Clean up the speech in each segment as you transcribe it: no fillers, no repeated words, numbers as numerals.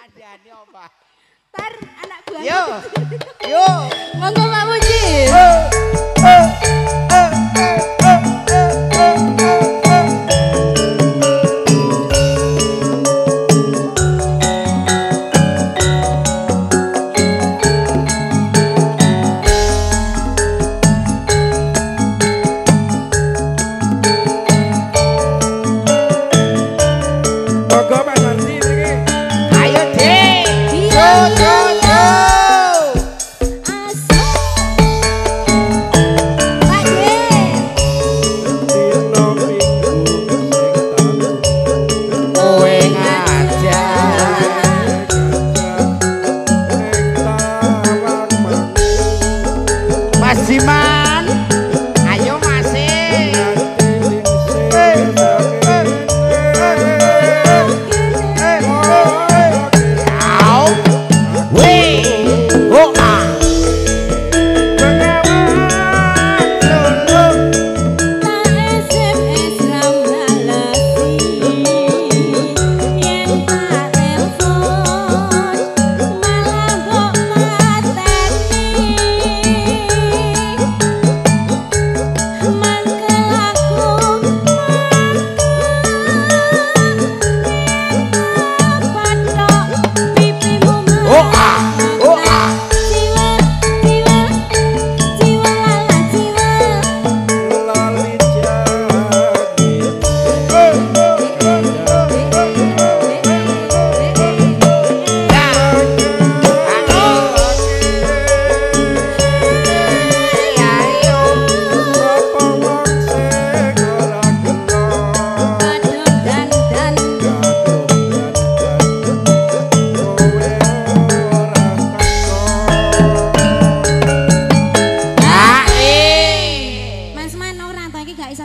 Kandhane apa? Tar anak buah. Yo. Yo. Monggo Pak Muji.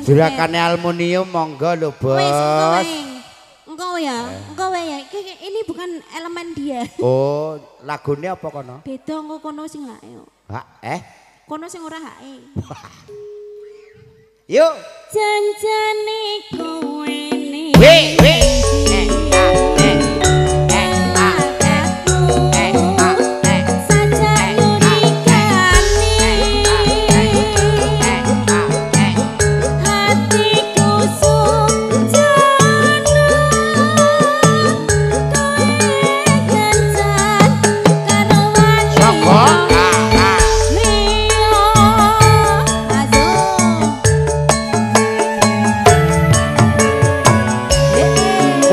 Juragan aluminium monggo lho Bos. Engko ya. Ini bukan elemen dia. Oh, lagune apa kono? Beda engko kono sing hae. Kono sing ora hae. Yuk. Janjane kowe ne.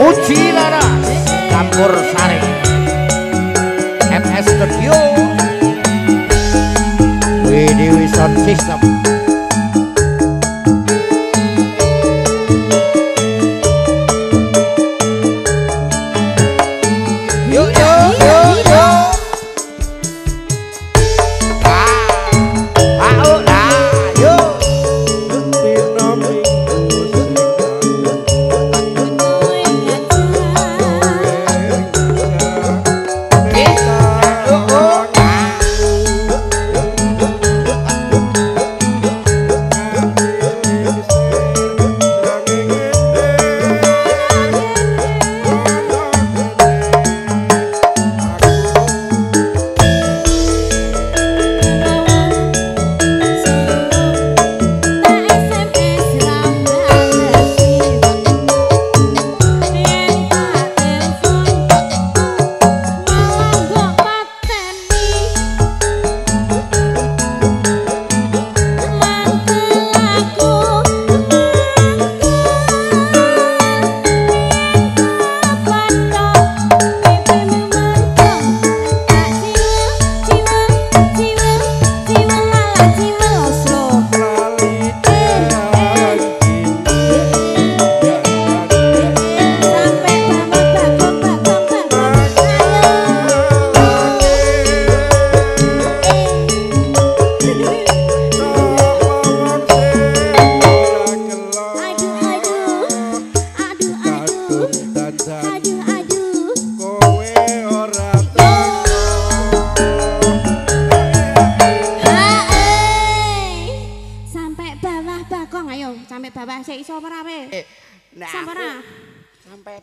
Uji Laras Campur Sari MS Studio WDW Sound System. Yuk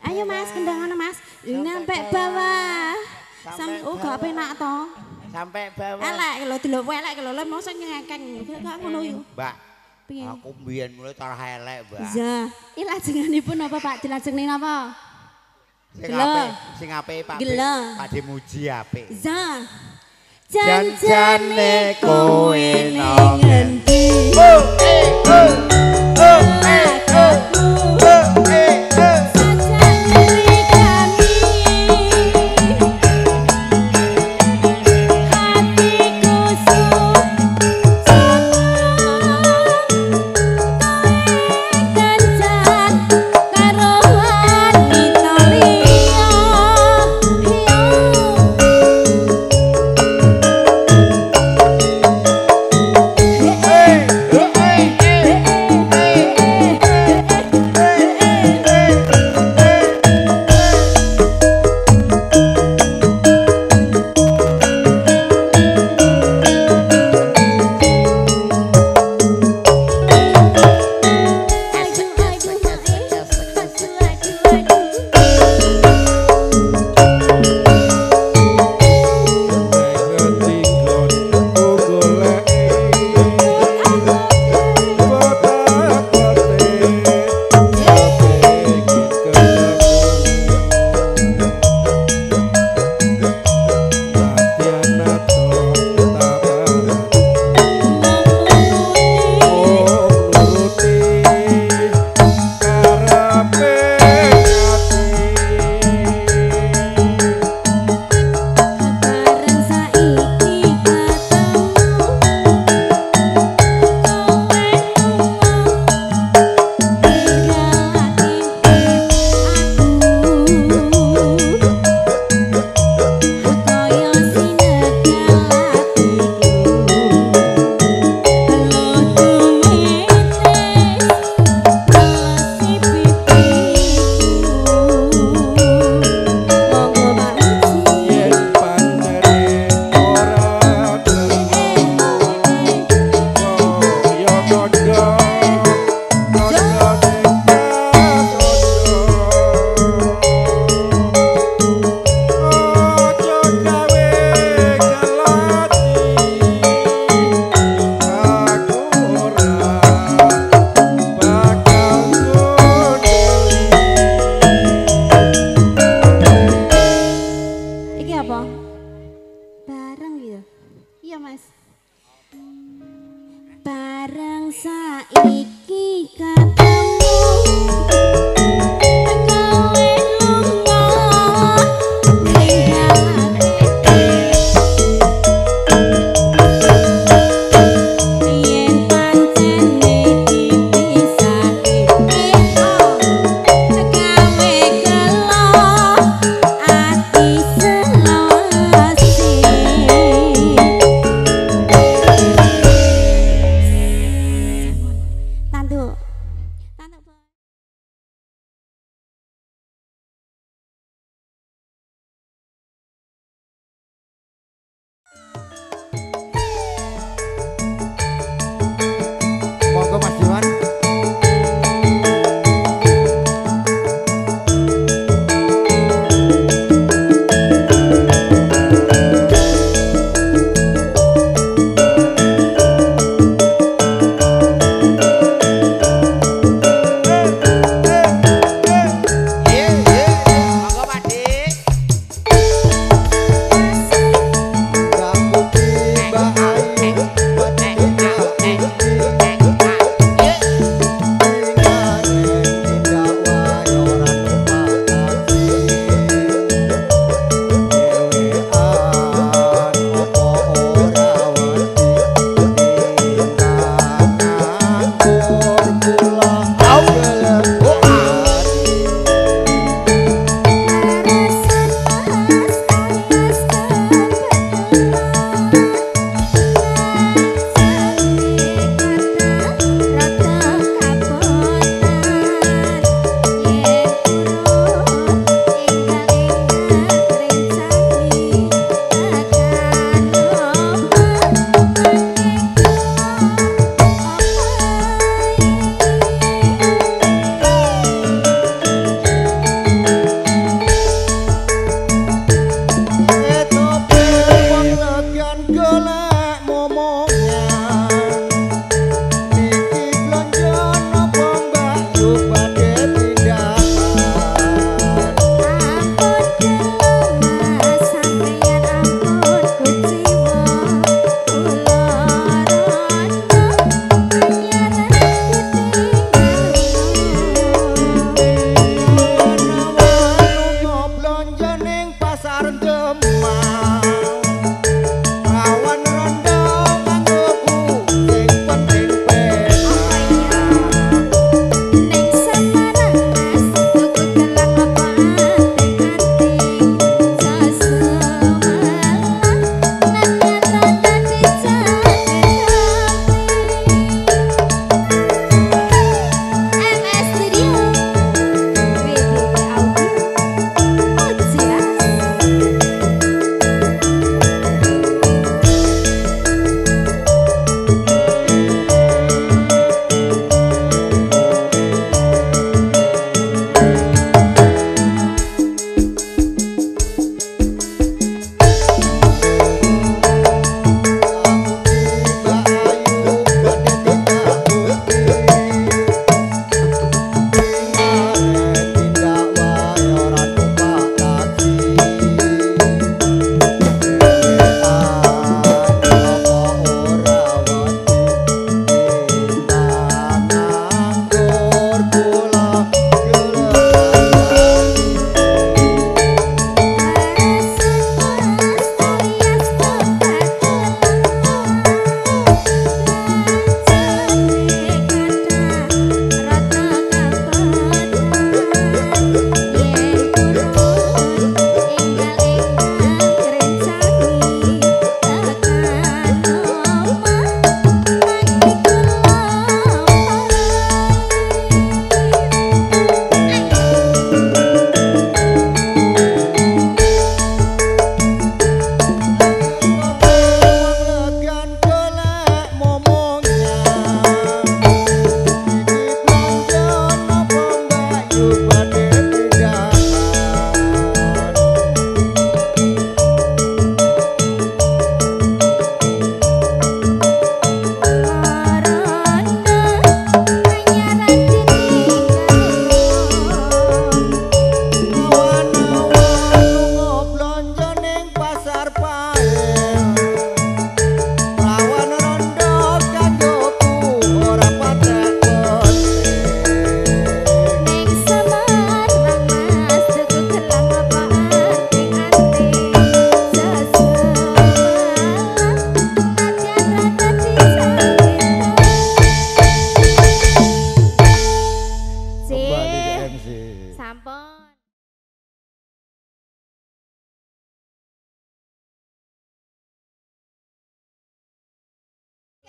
Ayo Mas, kendangan Mas. Nyampe bawah. Oh gak penak to. Sampai bawah. Elek lho delok elek lho lha mosok ngekeng gak ngono yo. Mbak. Piye? Aku mbiyen mulai tarah elek, Mbak. Iya. Iki lajenganipun apa Pak? Dilajengne napa? Sing apik Pak. Pak Demuji apik. Iya. Janjane kowe nang ngendi?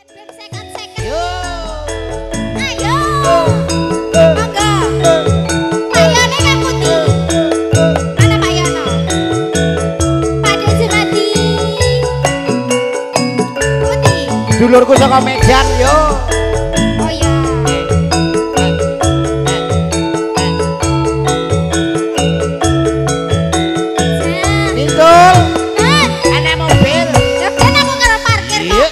Yo. Ayo. Monggo. Pak Yono yang putih. Mana Pak Yono? Pak Dejemati. Putih. Dulurku saka Medan yo. Oh ya. Tintul. Ana mobil. Ya kan aku karo parkir kok.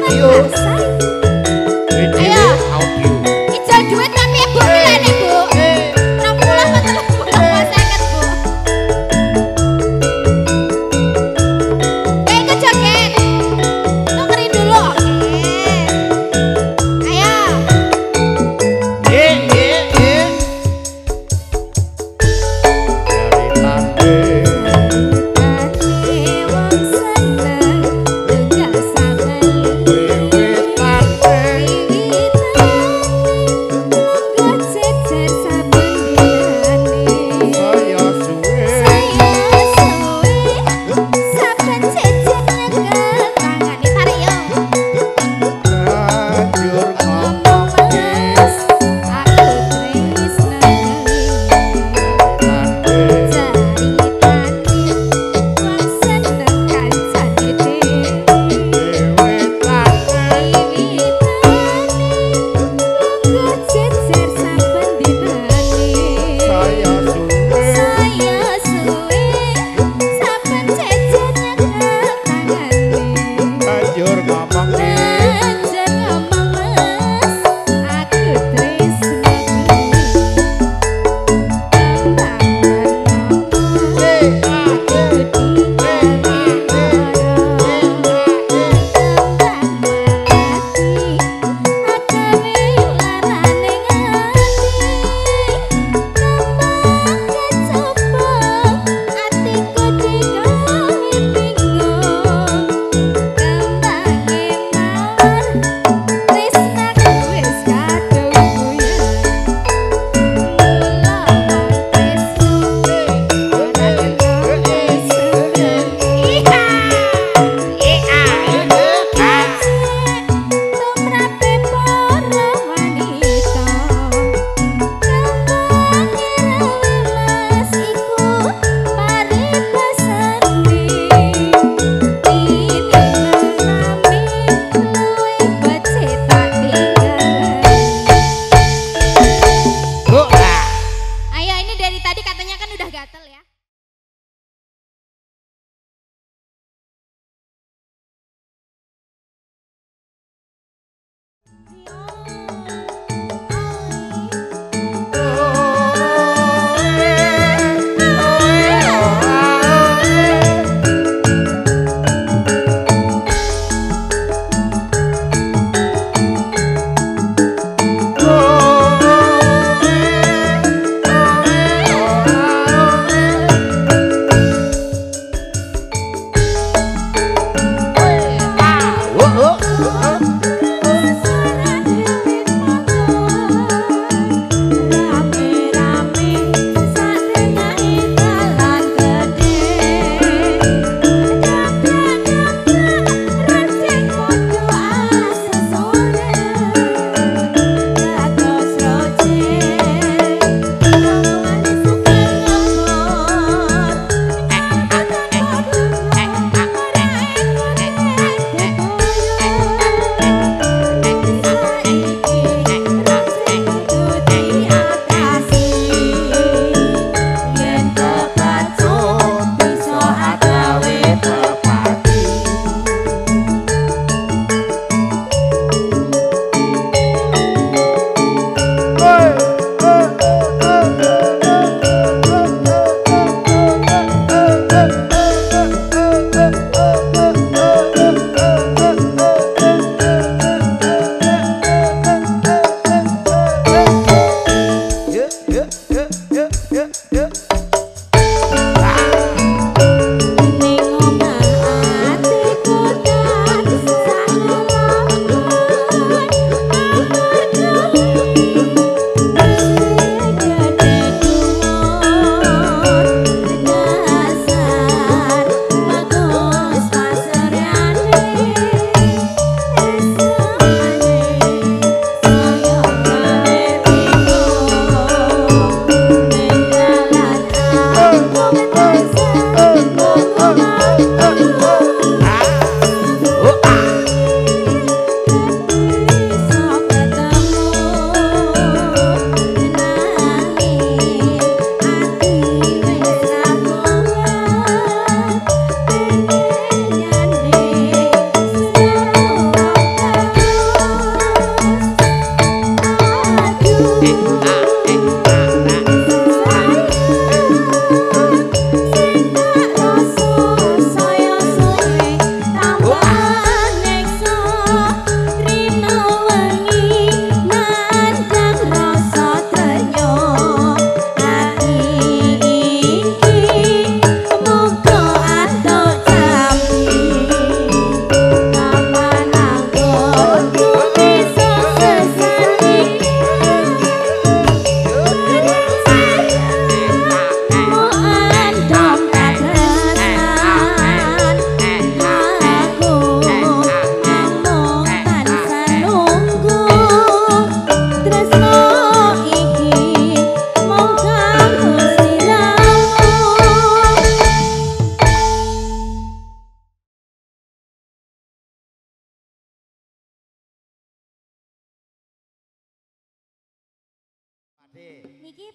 Terus. Ceritane.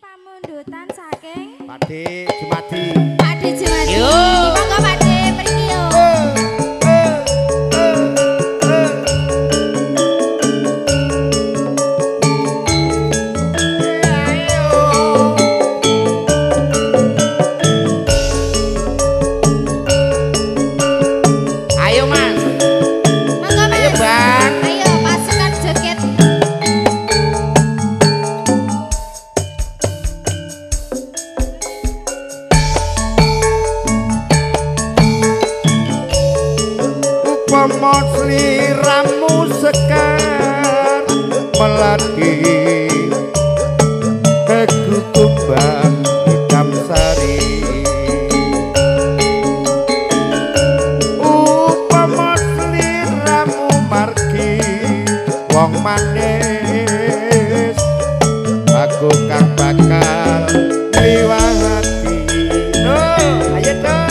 pamundutan saking Pakde Jumadi. Pakde Jumadi. Yo. Monggo Pakde mriki yo. Ayo Mas. Monggo Mas. Ayo Bang. Ayo pasukan joget. Upama sliramu sekar melati teguh kumbang hitam sari. Upama sliramu margi wong manis aku kang bakal liwati. No, ayo dong.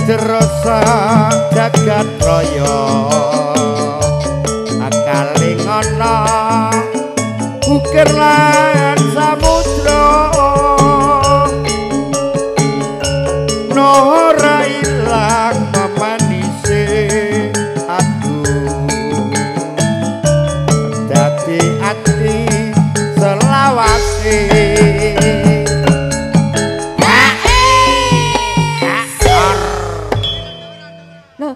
Rasa jagat raya akaling ana ukir lan samudra ora ilang mamanise aku dadi ati selawase. Loh,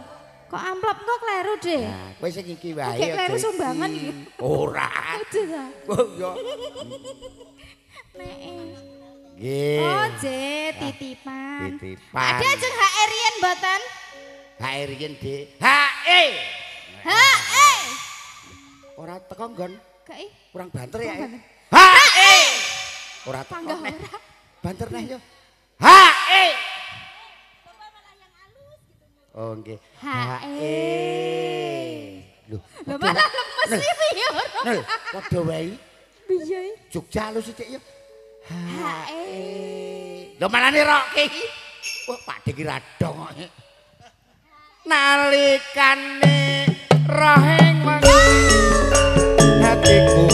kok amplop kok kleru, Dek? Nah, kowe sing iki wae. Kayak kleru sumbangan iki. Ora. Aduh ta. Oh yo. Nek. Nggih. Oh, J titipan. Titipan. Ada ajeng HR yen mboten? HR yen, Dik. HE. HE. Ora teko nggon. Kei. Kurang banter ya. Kurang banter. HE. Ora teko. Panggah neh. ora. Banter neh yo. HE. Oh nggih. HE. Lho. Lho malah lemes iki yo. Lho, padha wae. Piye? Jogja lu sithik yo. HE. Lho malane roke iki. Wah, Pakde ki radong kok. Nalikane roheng wengi hatiku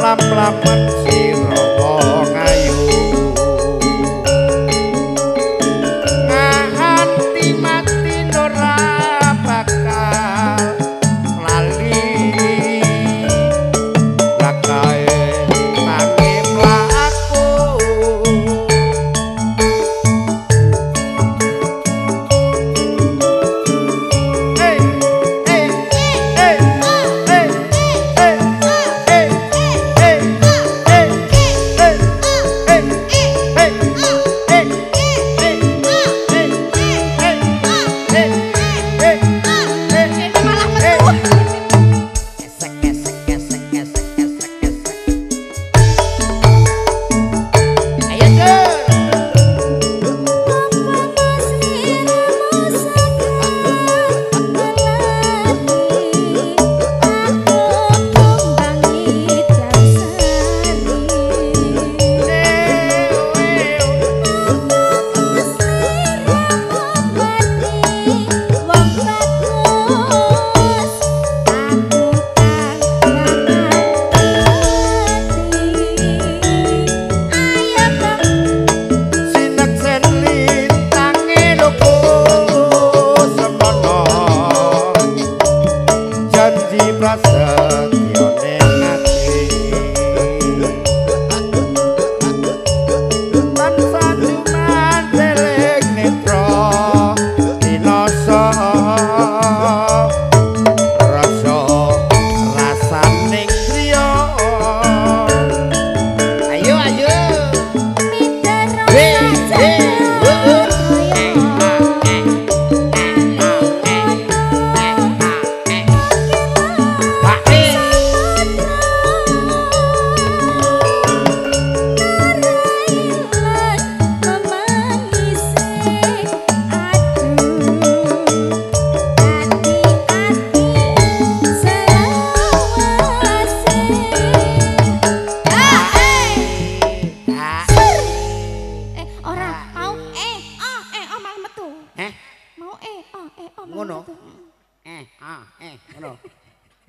lam-lamen sira ngayu nganti mati ora bakal lali lakae tangi mlaku. Hey, hey, hey, hey, hey, hey, hey, hey, hey.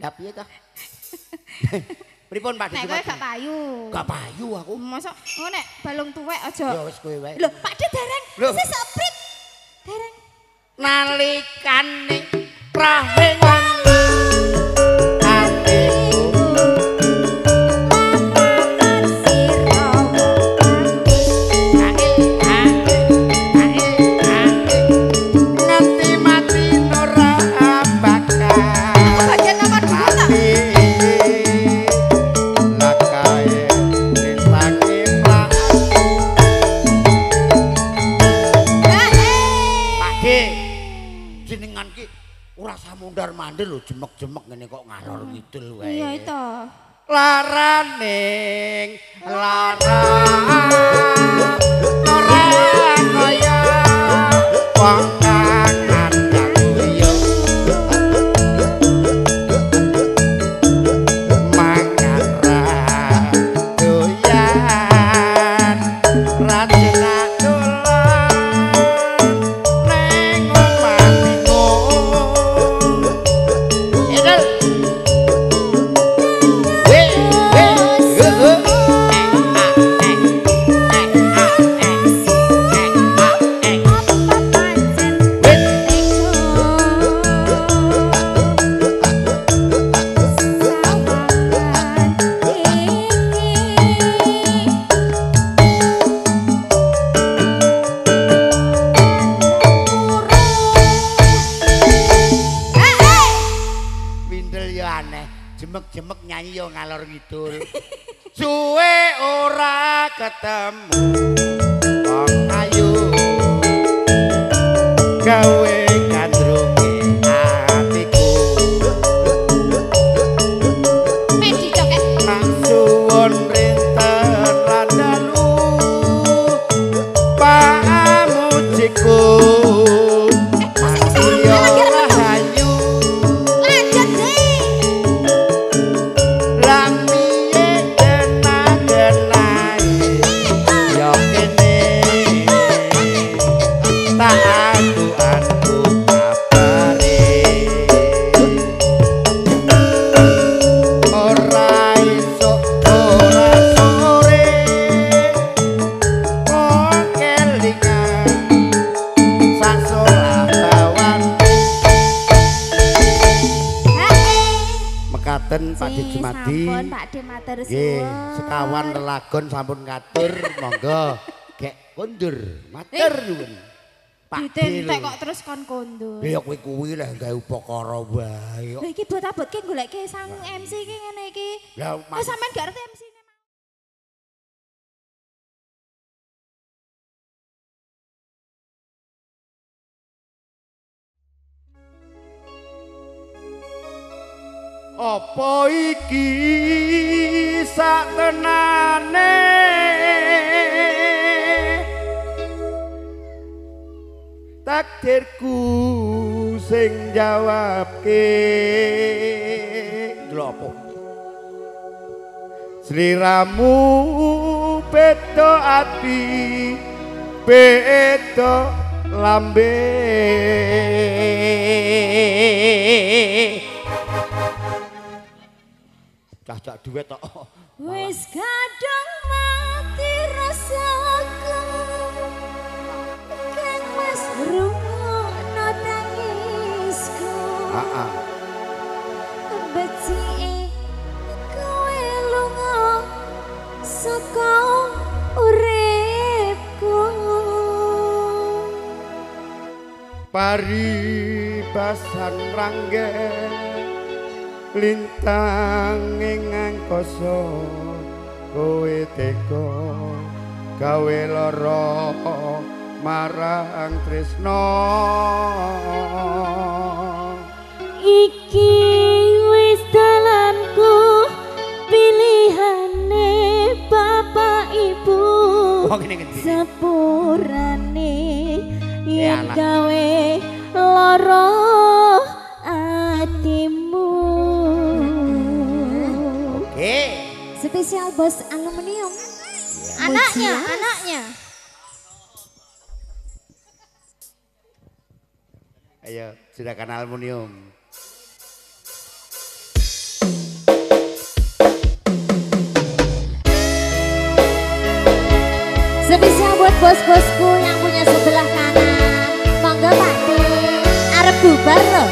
Lah piye to? Pripun Pak Nek De? kowe gak payu. Gak payu aku. Mosok ngono nek balung tuwek aja. Ya wis kowe wae. Lho, Pak De dereng. Wis saprit. Dereng. Nalikane prahengan atiku Lamongan sira nganti mati ora bakal bagian nomor 2 ta? lakae disangi Pak De jenengan ki ora samundar mandir lho jemek-jemek ngene kok ngalor ngidul wae. Iya itu. Laraning larang ora kaya wong kang ngandang yo mangan ra doyan rajina dolan ning omah bingung edel Windel ya aneh, jemek-jemek nyanyi yo ngalor ngidul. Suwe ora ketemu wong ayu gawe kandrunge atiku Medi joket. nak suwun rinten randalu pamujiku Masih yo lagi rekaman. rahayu Lanjut deh. lamiye kena-kenai yo kene tak adu-adu kabare ora iso ora sore wong kelingan sak solawan mekaten Pak De Jumadi. Sampun Pak De matur Nggih, suwun. sekawan lelagon sampun katur, monggo gek kondur. Matur nuwun. Pak De. Ditentek kok terus kon kondur. Ya kowe kuwi lah gawe upakara wae. Lha iki buat abotke goleke sang MC iki ngene iki. Lah Wis sampean gak ngerti MC-ne. apa iki saktenane takdirku sing jawabke lho apa sliramu beda ati beda lambe cah-cah duet tok. Wis kadang mati rasaku kang mas rungokno tangisku Heeh. becike kowe lunga saka uripku Paribasan ranggen lintang ing angkasa kowe teka gawe lara marang tresna iki wis dalanku pilihane bapak ibu wong ngene ngendi sepurane yen anak. gawe lara atimu. oke Spesial bos aluminium. Anaknya. ayo silakan aluminium Spesial buat bos-bosku yang punya sebelah kanan. Monggo Pak D, arep bubar loh.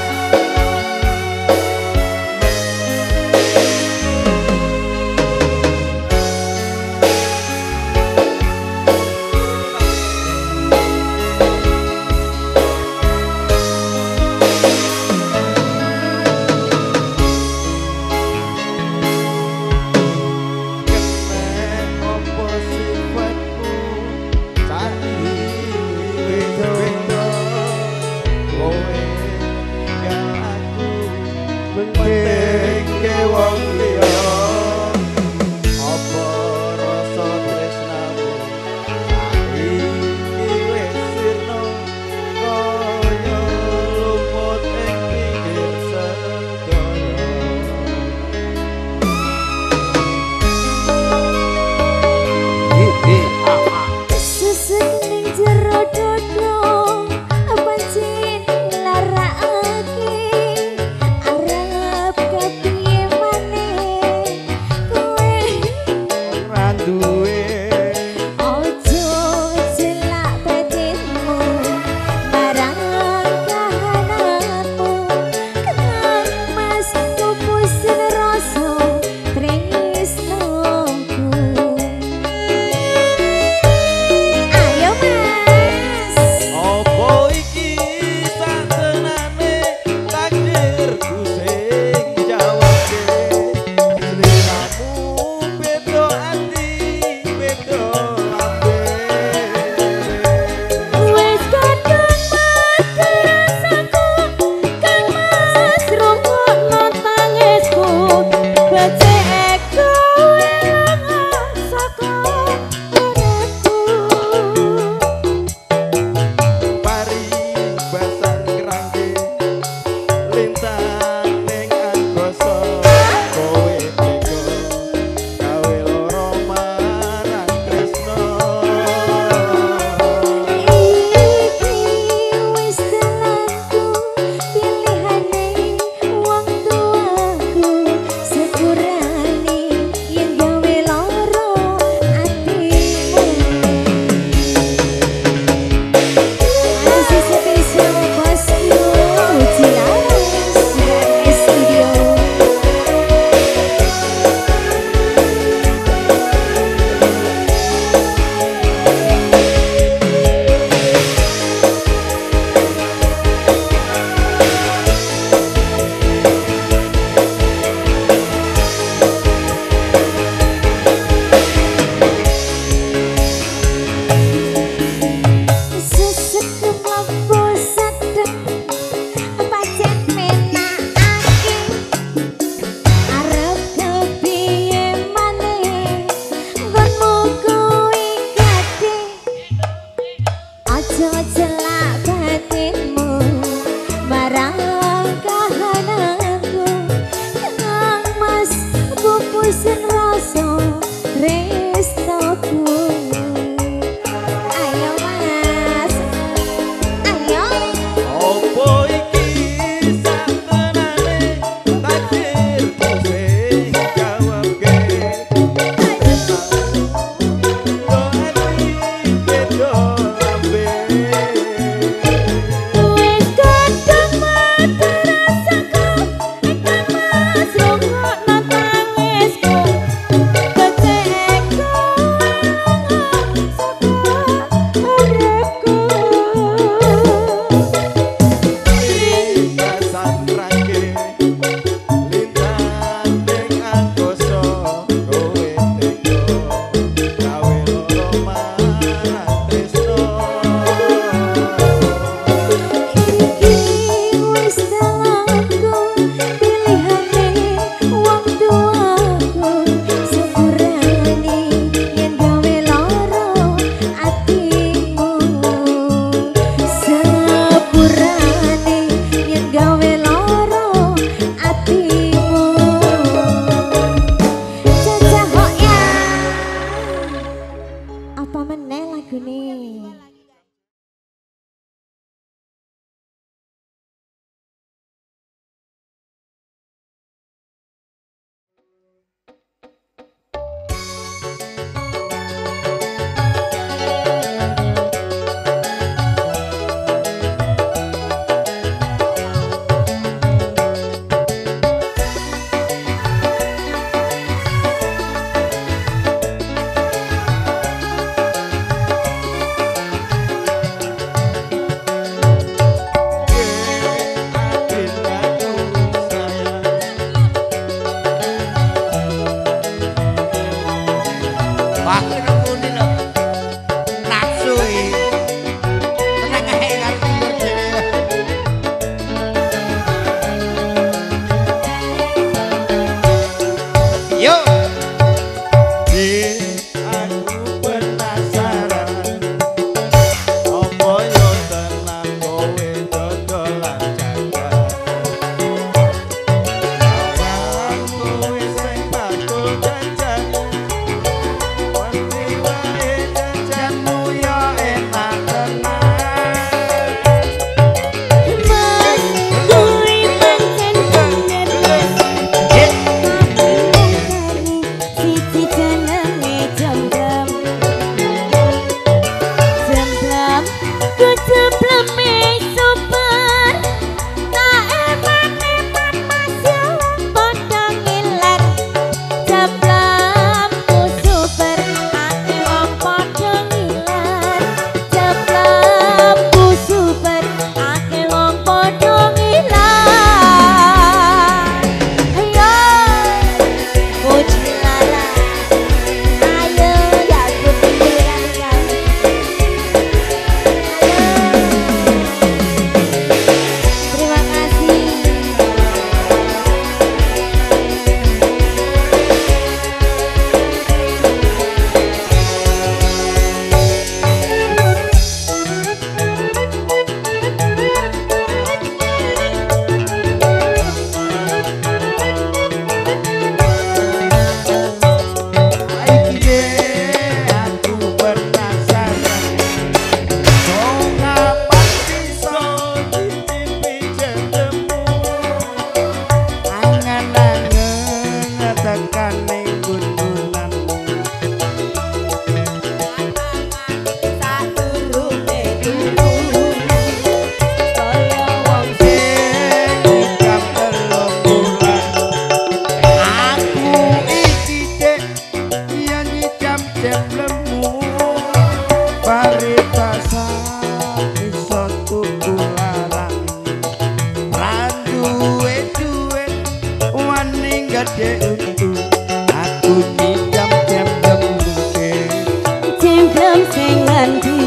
sing ngendi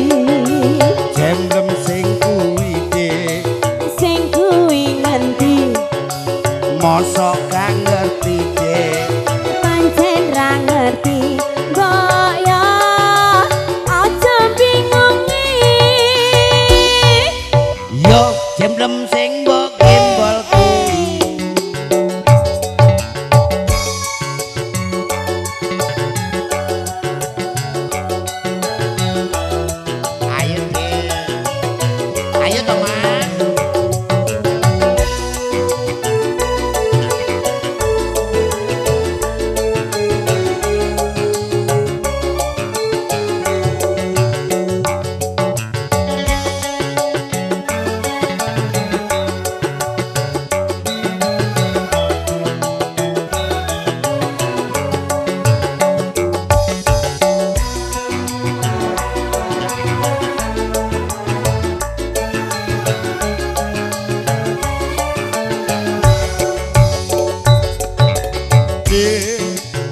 Jemblem sing kuwi Dik sing kuwi ngendi mosok gak ngerti Dik pancen ra ngerti mbok ya aja bingungi yo jemblem sing mbok gembol kuwi ayo Dik ayo toh Mas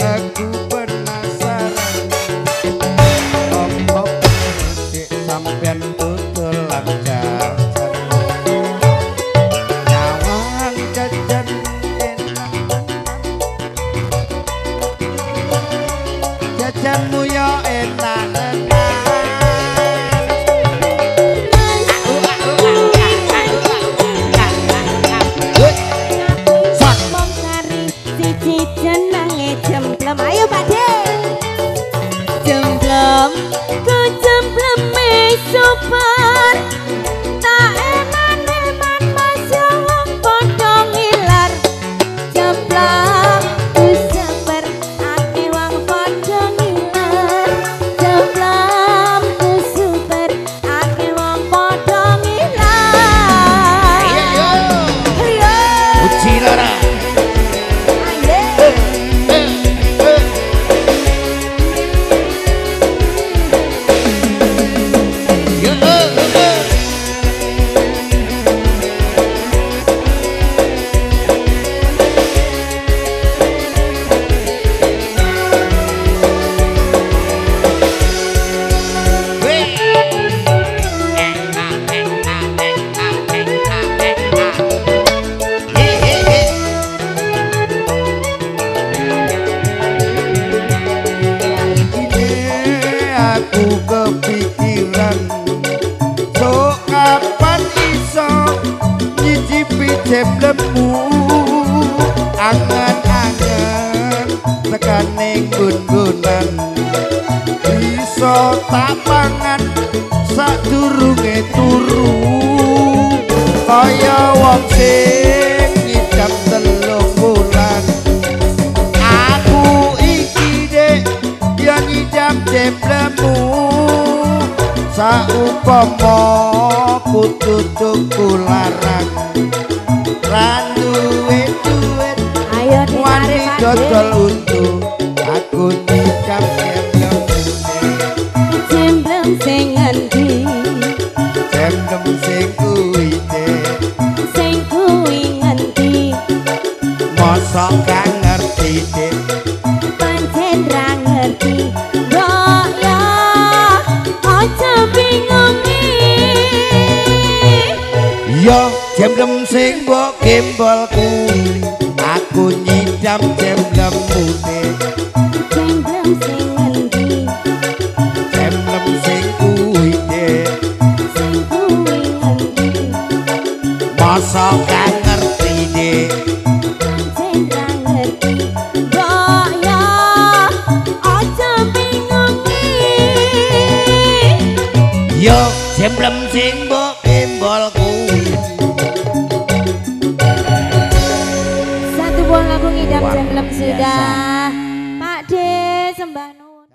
aku penasaran opo Dik sampean tutul lancar nyawang jajan enak jajanmu yo enak mong sari siji jenenge jemblem ayo Pak De jemblem ku jembleme super tak eman-eman masya wong padha ngiler jemblem ku super ake wong padha ngiler jemblem ku super ake wong padha ngiler ayo uji lara aku kepikiran sok kapan iso nyicipi jemblemu angen-angen tekan ning gun-gunan iso tak pangan sadurunge turu kaya wong sing ngidam telung bulan aku iki Dik ya ngidam jemblemu saupama kudu tuku larang ra duwe duit ayo wani ditarik Pak De dodol untu aku ngidam jemblemu jemblem sing ngendi jemblem sing kuwi Dik sing kuwi ngendi mosok gak ngerti Dik pancen ra ngerti mbok ya aja bingungi yo jemblem sing mbok gembol kuwi aku nyidam jemblemu Dik jemblem sing ngendi jemblem sing kuwi Dik sing kuwi ngendi mosok gak ngerti Dik pancen ra ngerti mbok ya aja bingungi yo jemblem sing mbok gembol kuwi satu buah lagu ngidam Luar jemblem biasa. sudah Pak De sembah nuwun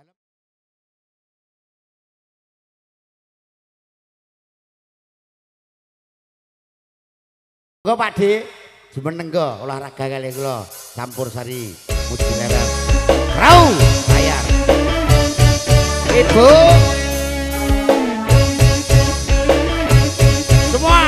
Kok Pak De jumeneng go olahraga kali kula campur sari muji leres rau bayar Ibu semua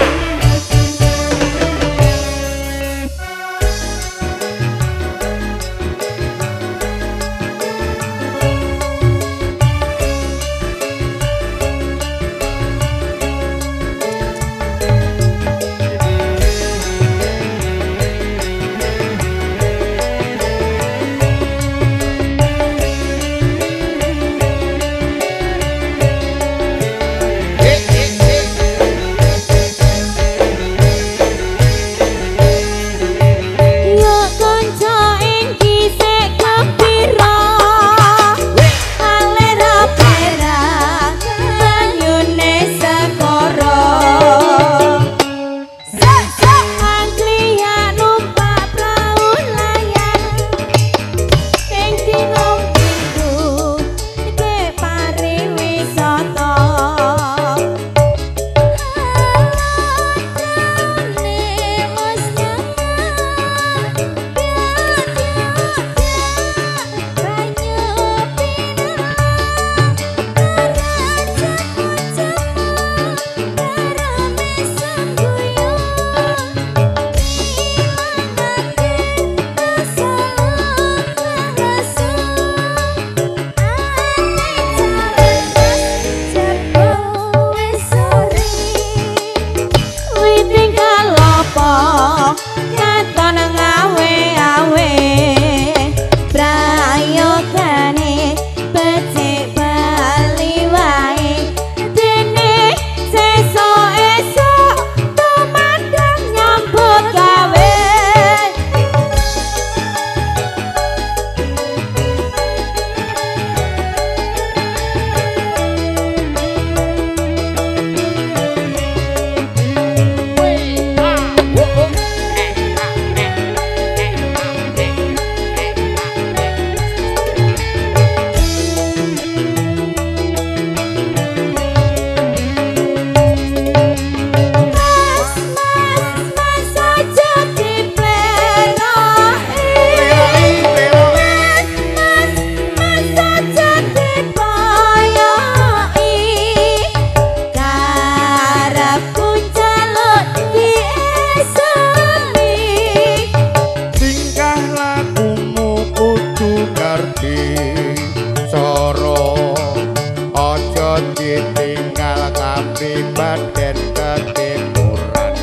tinggal kapribaden ketimuran.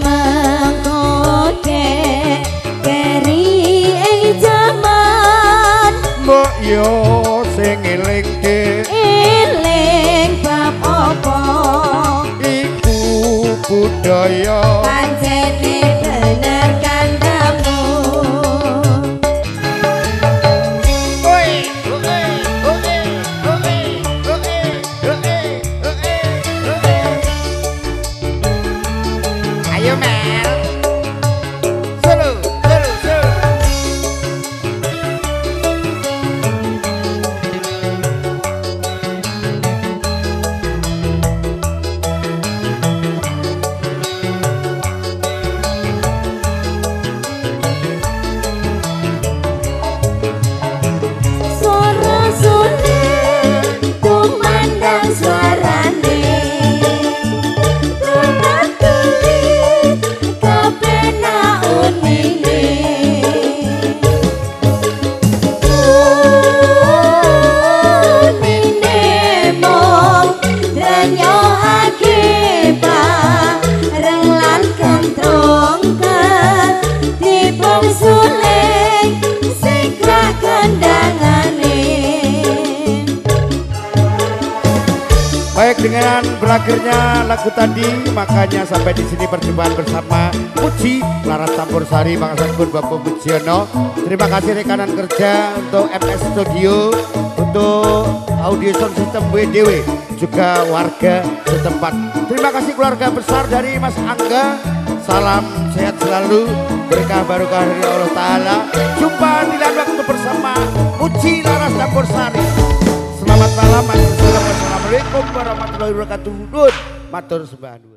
Mengkode keri ing jaman Mbok yo sing elingke eling bab apa iku budaya pancene bener kandamu. oi oke oke oke oke oke oke oke ayo Mel seru seru seru. Suara-suara tumandang suarane Tunatuli kapena unine Unine mong dranyo akibat Renglan kentrong ketipung suling Sikra kendangane. Baik, dengan berakhirnya lagu tadi, makanya sampai di sini perjumpaan bersama Muji Laras Campursari Pangasanipun Bapak Mujiono. Terima kasih rekanan kerja untuk MS Studio, untuk audio sound system WDW, juga warga setempat. Terima kasih keluarga besar dari Mas Angga. Salam sehat selalu, berkah barokah dari Allah Ta'ala. Jumpa di lain waktu bersama Muji Laras Campursari. Selamat malam, assalamualaikum warahmatullahi wabarakatuh. Matur sembah.